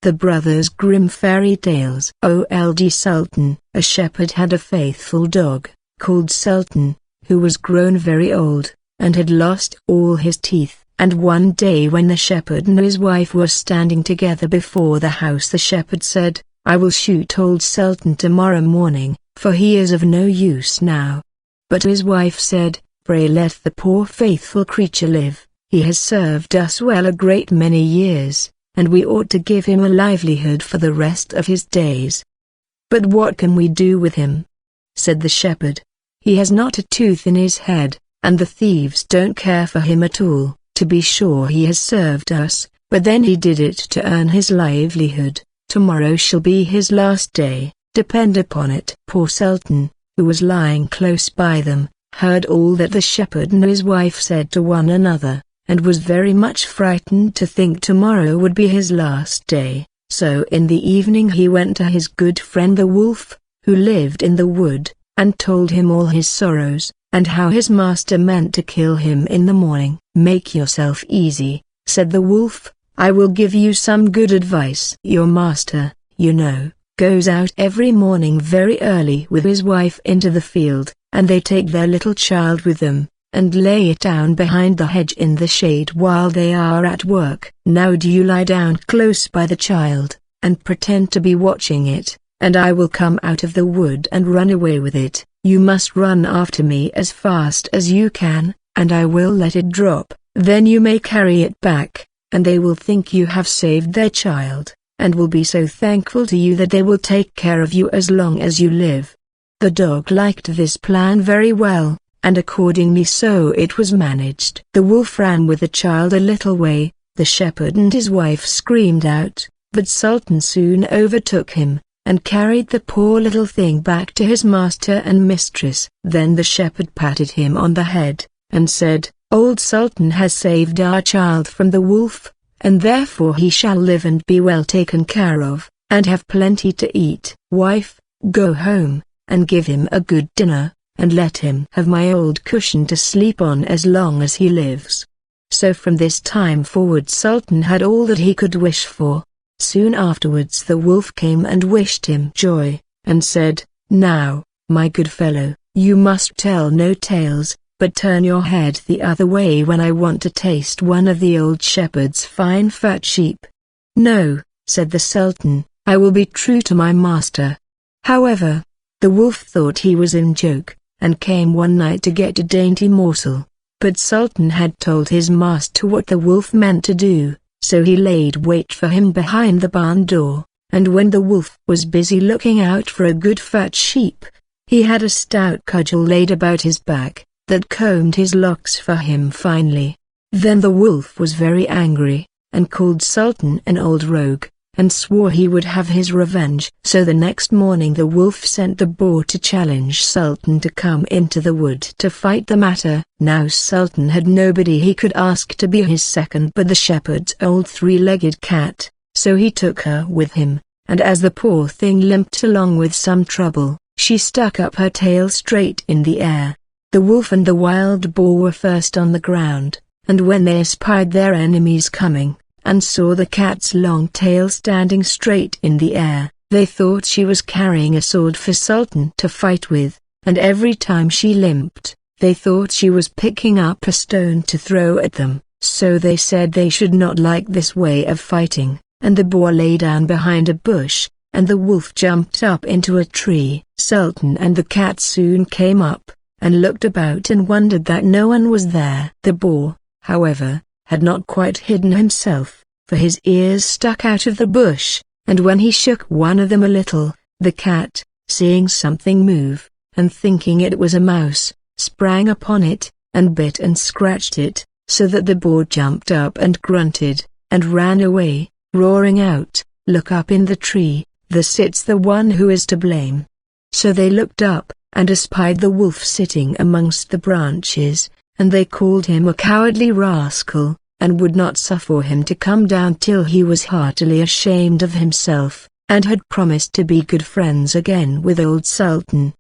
The Brothers Grimm Fairy Tales. Old Sultan. A shepherd had a faithful dog, called Sultan, who was grown very old, and had lost all his teeth. And one day when the shepherd and his wife were standing together before the house, the shepherd said, "I will shoot old Sultan tomorrow morning, for he is of no use now." But his wife said, "Pray let the poor faithful creature live. He has served us well a great many years, and we ought to give him a livelihood for the rest of his days." "But what can we do with him?" said the shepherd. "He has not a tooth in his head, and the thieves don't care for him at all. To be sure he has served us, but then he did it to earn his livelihood. Tomorrow shall be his last day, depend upon it." Poor Sultan, who was lying close by them, heard all that the shepherd and his wife said to one another, and was very much frightened to think tomorrow would be his last day. So in the evening he went to his good friend the wolf, who lived in the wood, and told him all his sorrows, and how his master meant to kill him in the morning. "Make yourself easy," said the wolf, "I will give you some good advice. Your master, you know, goes out every morning very early with his wife into the field, and they take their little child with them, and lay it down behind the hedge in the shade while they are at work. Now do you lie down close by the child, and pretend to be watching it, and I will come out of the wood and run away with it. You must run after me as fast as you can, and I will let it drop. Then you may carry it back, and they will think you have saved their child, and will be so thankful to you that they will take care of you as long as you live." The dog liked this plan very well, and accordingly so it was managed. The wolf ran with the child a little way. The shepherd and his wife screamed out, but Sultan soon overtook him, and carried the poor little thing back to his master and mistress. Then the shepherd patted him on the head, and said, "Old Sultan has saved our child from the wolf, and therefore he shall live and be well taken care of, and have plenty to eat. Wife, go home, and give him a good dinner, and let him have my old cushion to sleep on as long as he lives." So from this time forward Sultan had all that he could wish for. Soon afterwards the wolf came and wished him joy, and said, "Now, my good fellow, you must tell no tales, but turn your head the other way when I want to taste one of the old shepherd's fine fat sheep." "No," said the Sultan, "I will be true to my master." However, the wolf thought he was in joke, and came one night to get a dainty morsel. But Sultan had told his master what the wolf meant to do, so he laid wait for him behind the barn door, and when the wolf was busy looking out for a good fat sheep, he had a stout cudgel laid about his back, that combed his locks for him finely. Then the wolf was very angry, and called Sultan an old rogue, and swore he would have his revenge. So the next morning the wolf sent the boar to challenge Sultan to come into the wood to fight the matter. Now Sultan had nobody he could ask to be his second but the shepherd's old three-legged cat, so he took her with him, and as the poor thing limped along with some trouble, she stuck up her tail straight in the air. The wolf and the wild boar were first on the ground, and when they espied their enemies coming, and saw the cat's long tail standing straight in the air, they thought she was carrying a sword for Sultan to fight with, and every time she limped, they thought she was picking up a stone to throw at them. So they said they should not like this way of fighting, and the boar lay down behind a bush, and the wolf jumped up into a tree. Sultan and the cat soon came up, and looked about and wondered that no one was there. The boar, however, had not quite hidden himself, for his ears stuck out of the bush, and when he shook one of them a little, the cat, seeing something move, and thinking it was a mouse, sprang upon it, and bit and scratched it, so that the boar jumped up and grunted, and ran away, roaring out, "Look up in the tree, there sits the one who is to blame." So they looked up, and espied the wolf sitting amongst the branches, and they called him a cowardly rascal, and would not suffer him to come down till he was heartily ashamed of himself, and had promised to be good friends again with old Sultan.